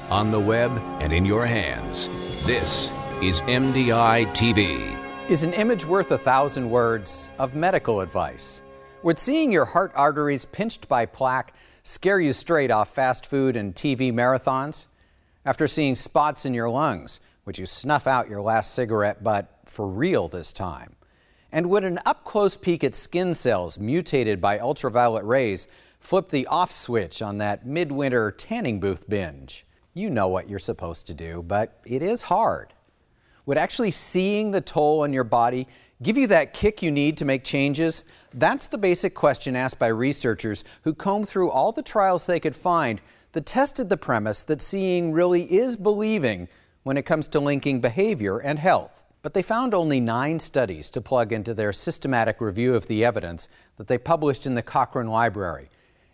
on the web, and in your hands. This is MDiTV. Is an image worth 1,000 words of medical advice? Would seeing your heart arteries pinched by plaque scare you straight off fast food and TV marathons? After seeing spots in your lungs, would you snuff out your last cigarette, but for real this time? And would an up-close peek at skin cells mutated by ultraviolet rays flip the off switch on that midwinter tanning booth binge? You know what you're supposed to do, but it is hard. Would actually seeing the toll on your body give you that kick you need to make changes? That's the basic question asked by researchers who combed through all the trials they could find that tested the premise that seeing really is believing when it comes to linking behavior and health. But they found only 9 studies to plug into their systematic review of the evidence that they published in the Cochrane Library.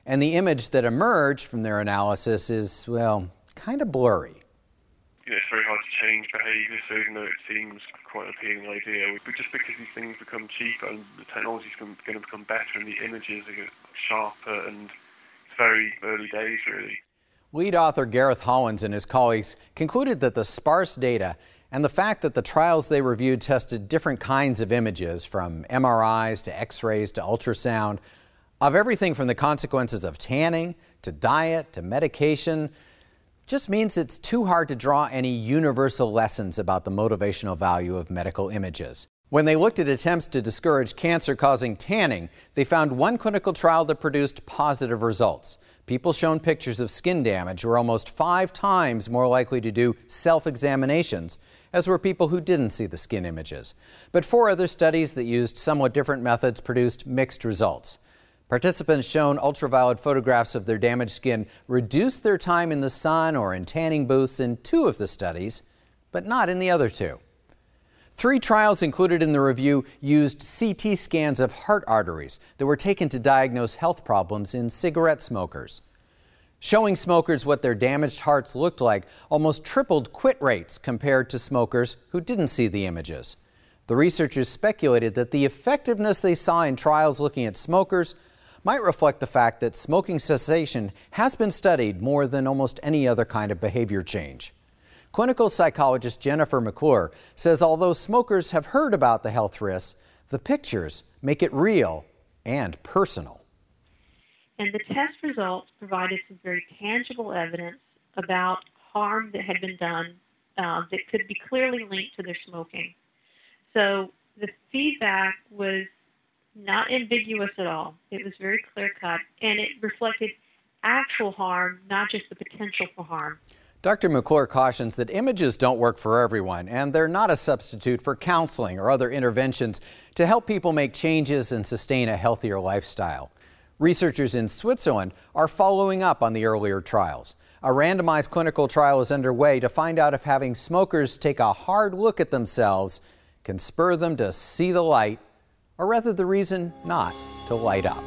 And the image that emerged from their analysis is, well, kind of blurry. It's very hard to change behaviour, so even though it seems quite an appealing idea, but just because these things become cheaper and the technology's going to become better and the images are getting sharper, and it's very early days, really. Lead author Gareth Hollands and his colleagues concluded that the sparse data and the fact that the trials they reviewed tested different kinds of images, from MRIs to X-rays to ultrasound, of everything from the consequences of tanning to diet to medication, just means it's too hard to draw any universal lessons about the motivational value of medical images. When they looked at attempts to discourage cancer-causing tanning, they found one clinical trial that produced positive results. People shown pictures of skin damage were almost 5 times more likely to do self-examinations, as were people who didn't see the skin images. But 4 other studies that used somewhat different methods produced mixed results. Participants shown ultraviolet photographs of their damaged skin reduced their time in the sun or in tanning booths in 2 of the studies, but not in the other 2. 3 trials included in the review used CT scans of heart arteries that were taken to diagnose health problems in cigarette smokers. Showing smokers what their damaged hearts looked like almost tripled quit rates compared to smokers who didn't see the images. The researchers speculated that the effectiveness they saw in trials looking at smokers might reflect the fact that smoking cessation has been studied more than almost any other kind of behavior change. Clinical psychologist Jennifer McClure says although smokers have heard about the health risks, the pictures make it real and personal. And the test results provided some very tangible evidence about harm that had been done that could be clearly linked to their smoking. So the feedback was not ambiguous at all. It was very clear-cut, and it reflected actual harm, not just the potential for harm. Dr. McClure cautions that images don't work for everyone, and they're not a substitute for counseling or other interventions to help people make changes and sustain a healthier lifestyle. Researchers in Switzerland are following up on the earlier trials. A randomized clinical trial is underway to find out if having smokers take a hard look at themselves can spur them to see the light, or rather the reason not to light up.